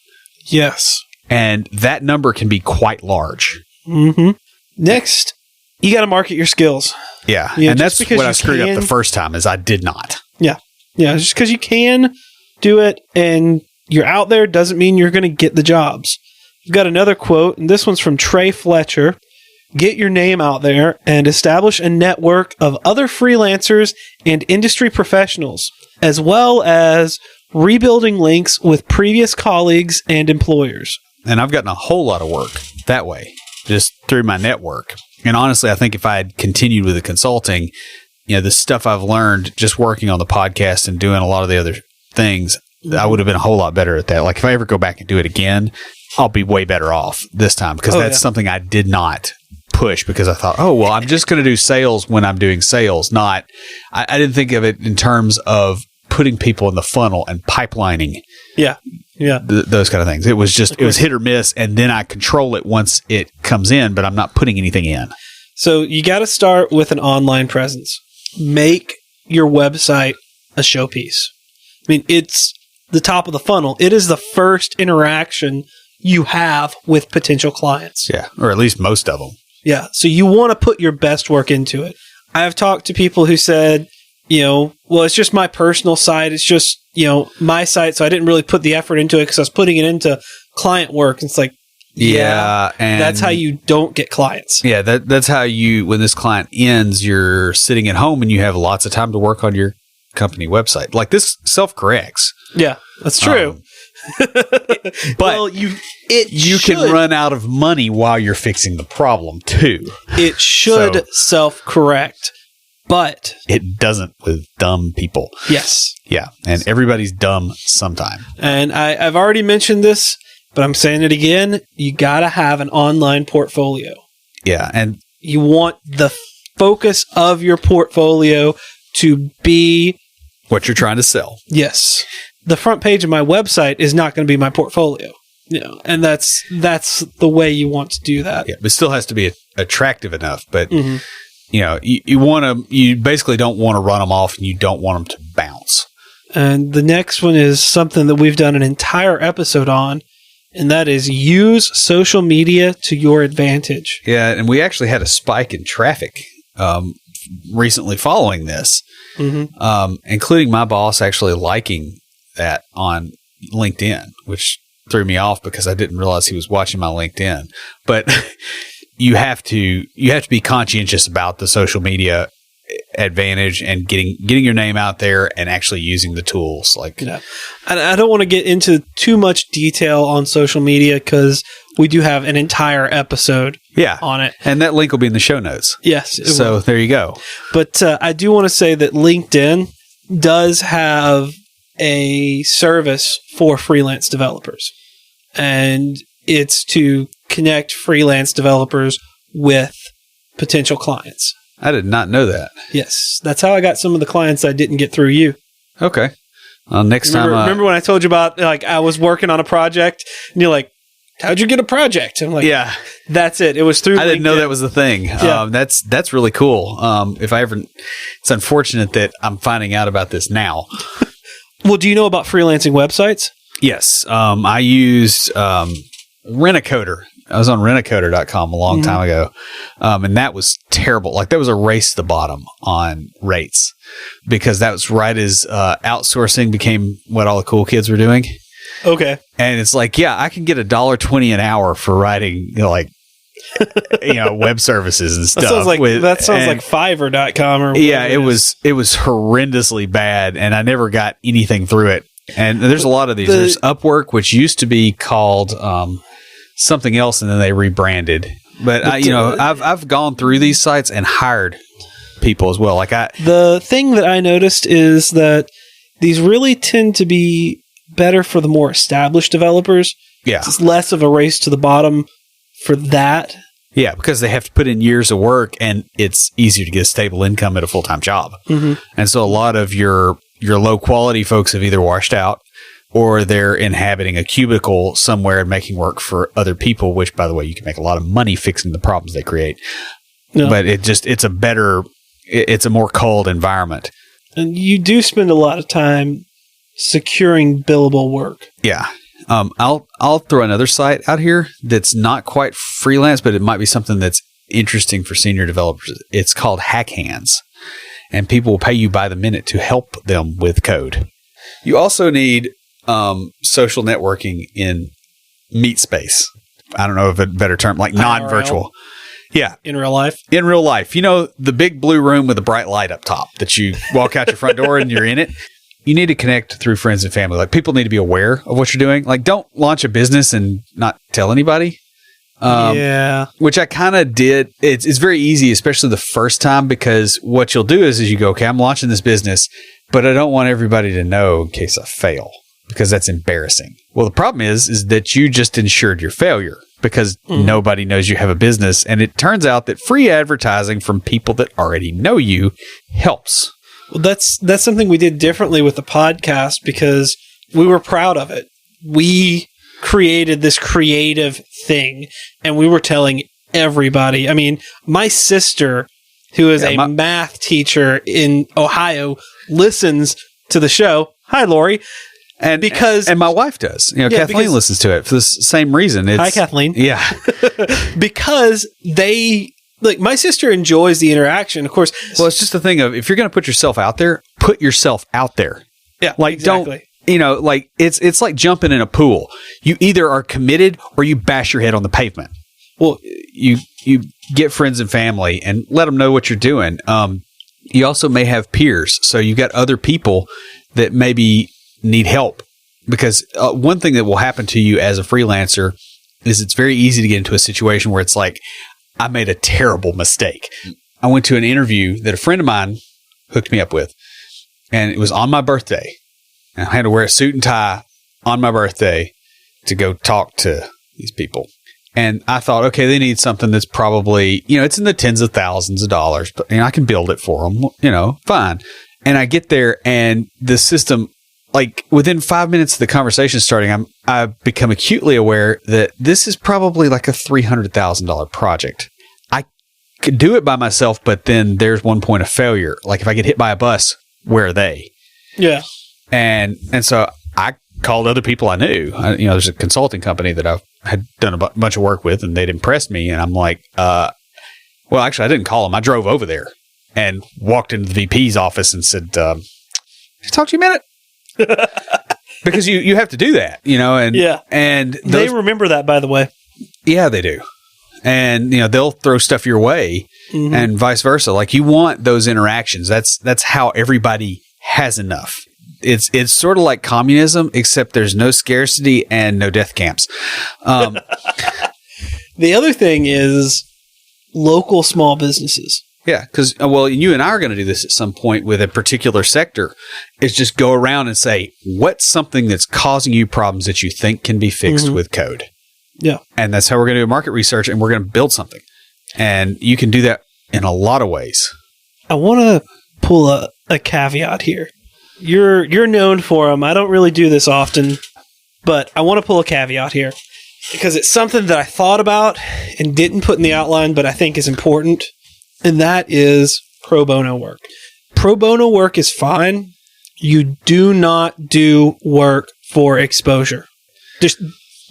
Yes. And that number can be quite large. Mm-hmm. Next, you got to market your skills. Yeah. And that's what I screwed up the first time, is I did not. Yeah. Yeah. Just because you can do it and you're out there doesn't mean you're going to get the jobs. We've got another quote, and this one's from Trey Fletcher. Get your name out there and establish a network of other freelancers and industry professionals, as well as rebuilding links with previous colleagues and employers. And I've gotten a whole lot of work that way, just through my network. And honestly, I think if I had continued with the consulting, the stuff I've learned just working on the podcast and doing a lot of the other things, I would have been a whole lot better at that. Like if I ever go back and do it again, I'll be way better off this time, because that's something I did not push, because I thought, I'm just going to do sales when I'm doing sales. I didn't think of it in terms of putting people in the funnel and pipelining. Yeah. Yeah. Those kind of things. It was it was hit or miss, and then I control it once it comes in, but I'm not putting anything in. So you got to start with an online presence. Make your website a showpiece. I mean, it's the top of the funnel. It is the first interaction you have with potential clients. Yeah. Or at least most of them. Yeah. So you want to put your best work into it. I've talked to people who said, it's just my personal site. It's just, my site. So I didn't really put the effort into it because I was putting it into client work. It's like, and that's how you don't get clients. Yeah. That's how when this client ends, you're sitting at home and you have lots of time to work on your company website. Like this self-corrects. Yeah, that's true. But you can run out of money while you're fixing the problem too. It should self-correct, but it doesn't with dumb people. Yes. Yeah, and everybody's dumb sometime. And I've already mentioned this, but I'm saying it again. You got to have an online portfolio. Yeah, and you want the focus of your portfolio to be what you're trying to sell. Yes. The front page of my website is not going to be my portfolio, and that's the way you want to do that. Yeah, but it still has to be attractive enough. But you basically don't want to run them off, and you don't want them to bounce. And the next one is something that we've done an entire episode on, and that is use social media to your advantage. Yeah, and we actually had a spike in traffic recently following this, including my boss actually liking that on LinkedIn, which threw me off because I didn't realize he was watching my LinkedIn. But you have to be conscientious about the social media advantage and getting your name out there and actually using the tools. I don't want to get into too much detail on social media because we do have an entire episode on it. And that link will be in the show notes. Yes. So there you go. But I do want to say that LinkedIn, does have a service for freelance developers, and it's to connect freelance developers with potential clients. I did not know that. Yes, that's how I got some of the clients I didn't get through you. Okay. Next time. Remember when I told you about, like, I was working on a project and you're like, how'd you get a project? I'm like, yeah, that's it. It was through I LinkedIn. didn't know that was the thing. Yeah. That's really cool. It's unfortunate that I'm finding out about this now. Well, do you know about freelancing websites? Yes. I used Rent-A-Coder. I was on rentacoder.com a long time ago. And that was terrible. Like, that was a race to the bottom on rates, because that was right as outsourcing became what all the cool kids were doing. Okay. And it's like, yeah, I can get $1.20 an hour for writing, web services and stuff. That sounds like Fiverr.com or yeah, it was horrendously bad, and I never got anything through it. And there's a lot of these. There's Upwork, which used to be called something else, and then they rebranded. But I've gone through these sites and hired people as well. The thing that I noticed is that these really tend to be better for the more established developers. Yeah, it's less of a race to the bottom for that. Yeah, because they have to put in years of work, and it's easier to get a stable income at a full-time job. Mm-hmm. And so a lot of your low-quality folks have either washed out, or they're inhabiting a cubicle somewhere and making work for other people, which, by the way, you can make a lot of money fixing the problems they create. No. But it's a more cold environment. And you do spend a lot of time securing billable work. Yeah. I'll throw another site out here that's not quite freelance, but it might be something that's interesting for senior developers. It's called Hack Hands, and people will pay you by the minute to help them with code. You also need social networking in meet space. I don't know if a better term, like non-virtual. Yeah. In real life? In real life. The big blue room with a bright light up top that you walk out your front door and you're in it. You need to connect through friends and family. Like, people need to be aware of what you're doing. Like, don't launch a business and not tell anybody. Yeah. Which I kind of did. It's very easy, especially the first time, because what you'll do is you go, okay, I'm launching this business, but I don't want everybody to know in case I fail, because that's embarrassing. Well, the problem is that you just ensured your failure, because nobody knows you have a business. And it turns out that free advertising from people that already know you helps. Well, that's something we did differently with the podcast, because we were proud of it. We created this creative thing, and we were telling everybody. I mean, my sister, who is a math teacher in Ohio, listens to the show. Hi, Lori. And my wife does. Kathleen listens to it for the same reason. Hi, Kathleen. Yeah. Because my sister enjoys the interaction, of course. Well, it's just the thing of, if you're going to put yourself out there, put yourself out there. Yeah, exactly. It's like jumping in a pool. You either are committed or you bash your head on the pavement. Well, you get friends and family and let them know what you're doing. You also may have peers. So you've got other people that maybe need help, because one thing that will happen to you as a freelancer is it's very easy to get into a situation where it's like, I made a terrible mistake. I went to an interview that a friend of mine hooked me up with, and it was on my birthday. And I had to wear a suit and tie on my birthday to go talk to these people. And I thought, okay, they need something that's probably, it's in the tens of thousands of dollars, but I can build it for them, fine. And I get there, and the system, like, within 5 minutes of the conversation starting, I've become acutely aware that this is probably like a $300,000 project. I could do it by myself, but then there's one point of failure. Like, if I get hit by a bus, where are they? Yeah. And so I called other people I knew. There's a consulting company that I had done a bunch of work with, and they'd impressed me. And I'm like, well, actually, I didn't call them. I drove over there and walked into the VP's office and said, can I talk to you a minute? Because you have to do that, and they remember that, by the way. Yeah, they do. And they'll throw stuff your way, and vice versa. Like, you want those interactions. That's how everybody has enough. It's sort of like communism, except there's no scarcity and no death camps. The other thing is local small businesses. Yeah, because, well, you and I are going to do this at some point with a particular sector, is just go around and say, what's something that's causing you problems that you think can be fixed with code? Yeah. And that's how we're going to do market research, and we're going to build something. And you can do that in a lot of ways. I want to pull a caveat here. You're known for them. I don't really do this often, but I want to pull a caveat here because it's something that I thought about and didn't put in the outline, but I think is important, and that is pro bono work. Pro bono work is fine. You do not do work for exposure. Just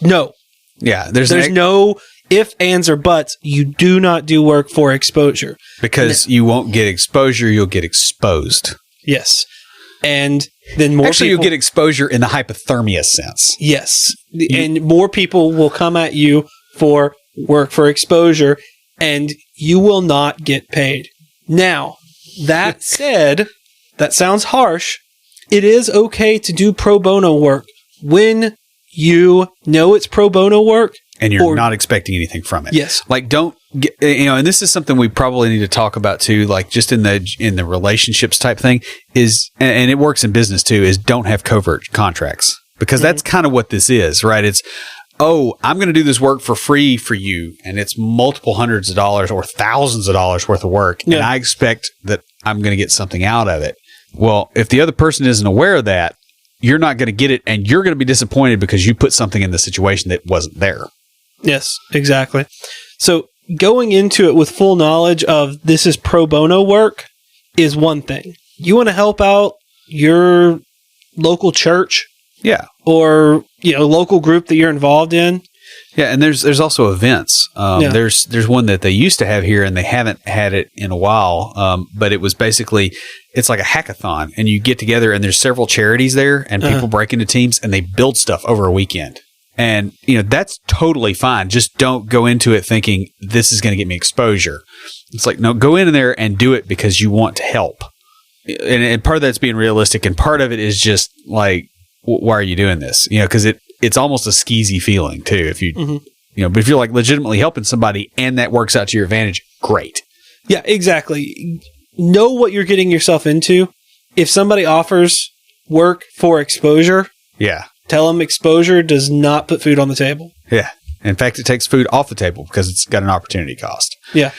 no. Yeah, there's no if, ands, or buts. You do not do work for exposure. Because you won't get exposure, you'll get exposed. Yes. And then more Actually, you'll get exposure in the hypothermia sense. Yes. And more people will come at you for work for exposure, and you will not get paid. Now, that said, that sounds harsh. It is okay to do pro bono work when you know it's pro bono work. And you're not expecting anything from it. Yes. Like, don't get, and this is something we probably need to talk about too, like just in the relationships type thing is, and it works in business too, is don't have covert contracts, because that's kind of what this is, right? It's, oh, I'm going to do this work for free for you, and it's multiple hundreds of dollars or thousands of dollars worth of work, and I expect that I'm going to get something out of it. Well, if the other person isn't aware of that, you're not going to get it, and you're going to be disappointed because you put something in the situation that wasn't there. Yes, exactly. So going into it with full knowledge of this is pro bono work is one thing. You want to help out your local church, or local group that you're involved in. Yeah, and there's also events. There's one that they used to have here, and they haven't had it in a while. But it was basically, it's like a hackathon, and you get together, and there's several charities there, and people break into teams, and they build stuff over a weekend. And, that's totally fine. Just don't go into it thinking this is going to get me exposure. It's like, no, go in there and do it because you want to help. And part of that's being realistic. And part of it is just like, why are you doing this? Because it's almost a skeezy feeling too. If you, but if you're like legitimately helping somebody and that works out to your advantage, great. Yeah, exactly. Know what you're getting yourself into. If somebody offers work for exposure, tell them exposure does not put food on the table. Yeah. In fact, it takes food off the table because it's got an opportunity cost. Yeah.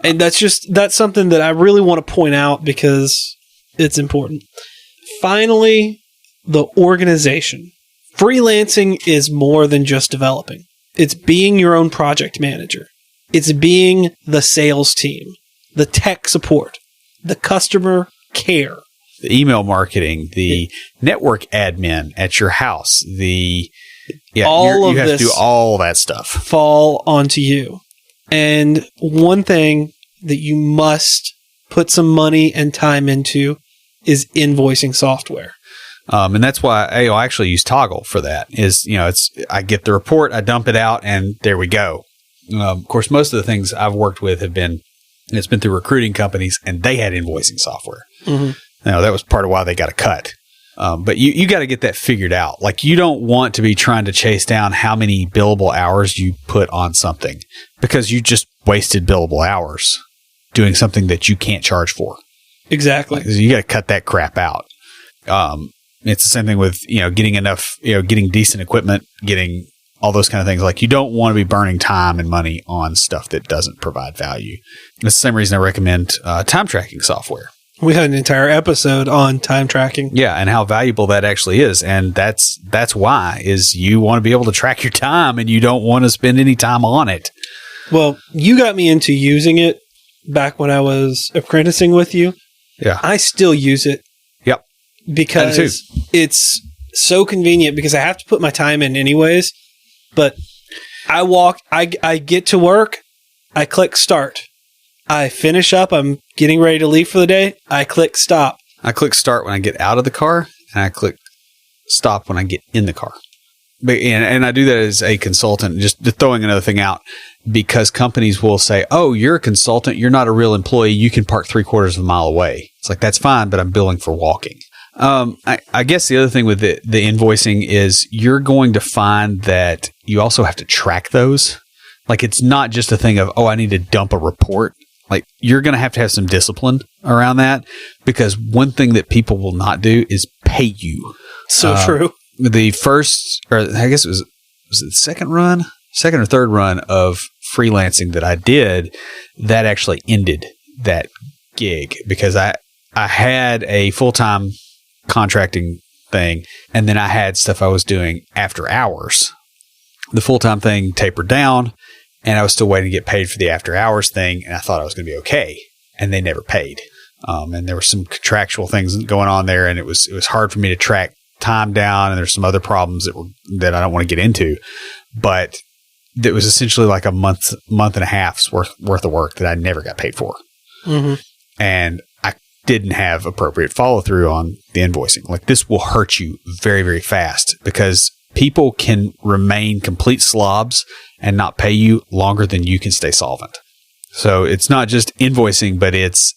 And that's something that I really want to point out because it's important. Finally, the organization. Freelancing is more than just developing. It's being your own project manager. It's being the sales team, the tech support, the customer care, the email marketing, the network admin at your house, you have to do all that stuff. Fall onto you. And one thing that you must put some money and time into is invoicing software. And that's why I actually use Toggle for that. I get the report, I dump it out, and there we go. Of course, most of the things I've worked with it's been through recruiting companies, and they had invoicing software. Mm-hmm. That was part of why they got a cut. But you got to get that figured out. Like, you don't want to be trying to chase down how many billable hours you put on something, because you just wasted billable hours doing something that you can't charge for. Exactly. You got to cut that crap out. It's the same thing with, getting enough, getting decent equipment, getting all those kind of things. Like, you don't want to be burning time and money on stuff that doesn't provide value. That's the same reason I recommend time tracking software. We had an entire episode on time tracking. Yeah, and how valuable that actually is. And that's why is you want to be able to track your time, and you don't want to spend any time on it. Well, you got me into using it back when I was apprenticing with you. Yeah. I still use it. Yep. Because it's so convenient, because I have to put my time in anyways. But I get to work, I click start. I finish up, I'm getting ready to leave for the day, I click stop. I click start when I get out of the car, and I click stop when I get in the car. And I do that as a consultant, just throwing another thing out, because companies will say, oh, you're a consultant, you're not a real employee, you can park 3/4 of a mile away. It's like, that's fine, but I'm billing for walking. I guess the other thing with the invoicing is you're going to find that you also have to track those. Like, it's not just a thing of, oh, I need to dump a report. Like, you're going to have some discipline around that, because one thing that people will not do is pay you. So true. The first, or I guess was it second or third run of freelancing that I did, that actually ended that gig, because I had a full-time contracting thing, and then I had stuff I was doing after hours. The full-time thing tapered down, and I was still waiting to get paid for the after hours thing, and I thought I was going to be okay, and they never paid. And there were some contractual things going on there, and it was hard for me to track time down, and there's some other problems that I don't want to get into, but it was essentially like a month and a half's worth of work that I never got paid for. Mm-hmm. And I didn't have appropriate follow through on the invoicing. Like, this will hurt you very, very fast, because people can remain complete slobs and not pay you longer than you can stay solvent. So it's not just invoicing, but it's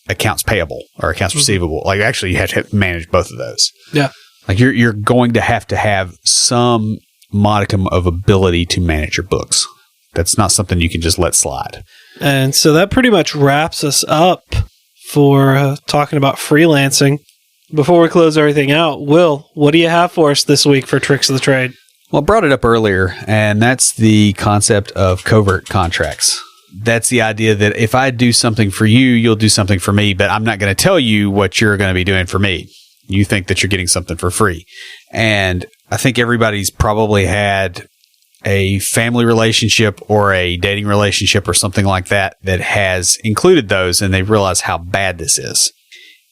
accounts payable or accounts receivable. Like, actually, you have to manage both of those. Yeah. Like, you're going to have some modicum of ability to manage your books. That's not something you can just let slide. And so that pretty much wraps us up for talking about freelancing. Before we close everything out, Will, what do you have for us this week for Tricks of the Trade? Well, I brought it up earlier, and that's the concept of covert contracts. That's the idea that if I do something for you, you'll do something for me, but I'm not going to tell you what you're going to be doing for me. You think that you're getting something for free. And I think everybody's probably had a family relationship or a dating relationship or something like that has included those, and they realize how bad this is.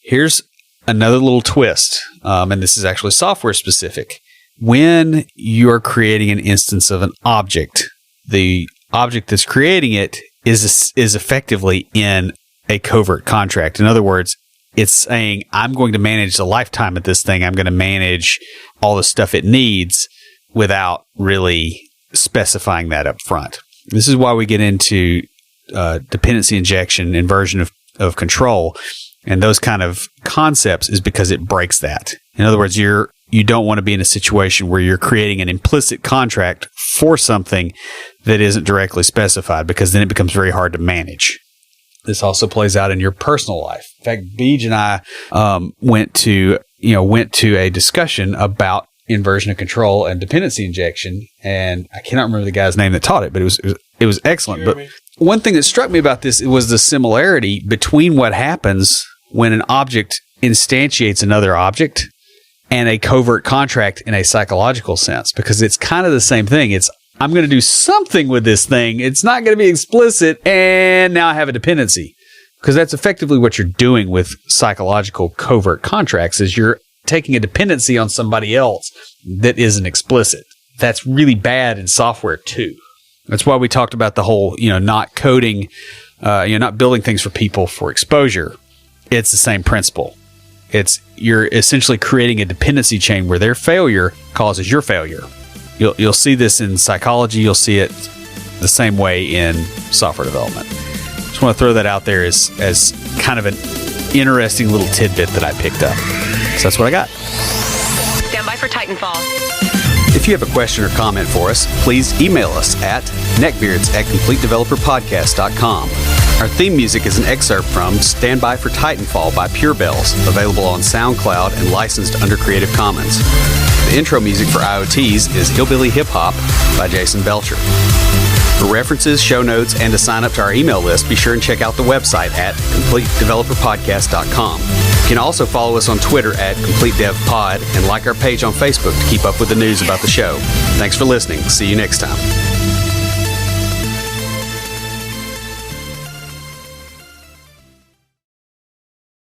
Here's another little twist, and this is actually software specific. When you're creating an instance of an object, the object that's creating it is effectively in a covert contract. In other words, it's saying, I'm going to manage the lifetime of this thing. I'm going to manage all the stuff it needs without really specifying that up front. This is why we get into dependency injection, inversion of control, and those kind of concepts, is because it breaks that. In other words, you don't want to be in a situation where you're creating an implicit contract for something that isn't directly specified, because then it becomes very hard to manage. This also plays out in your personal life. In fact, Beej and I went to a discussion about inversion of control and dependency injection, and I cannot remember the guy's name that taught it, but it was excellent. But one thing that struck me about this was the similarity between what happens when an object instantiates another object and a covert contract in a psychological sense, because it's kind of the same thing. It's, I'm going to do something with this thing. It's not going to be explicit, and now I have a dependency. Because that's effectively what you're doing with psychological covert contracts, is you're taking a dependency on somebody else that isn't explicit. That's really bad in software too. That's why we talked about the whole, not coding, not building things for people for exposure. It's the same principle. You're essentially creating a dependency chain where their failure causes your failure. You'll see this in psychology. You'll see it the same way in software development. Just want to throw that out there as kind of an interesting little tidbit that I picked up. So that's what I got. Stand by for Titanfall. If you have a question or comment for us, please email us at neckbeards@completedeveloperpodcast.com. Our theme music is an excerpt from Stand By for Titanfall by Pure Bells, available on SoundCloud and licensed under Creative Commons. The intro music for IoTs is Hillbilly Hip Hop by Jason Belcher. For references, show notes, and to sign up to our email list, be sure and check out the website at completedeveloperpodcast.com. You can also follow us on Twitter at CompleteDevPod and like our page on Facebook to keep up with the news about the show. Thanks for listening. See you next time.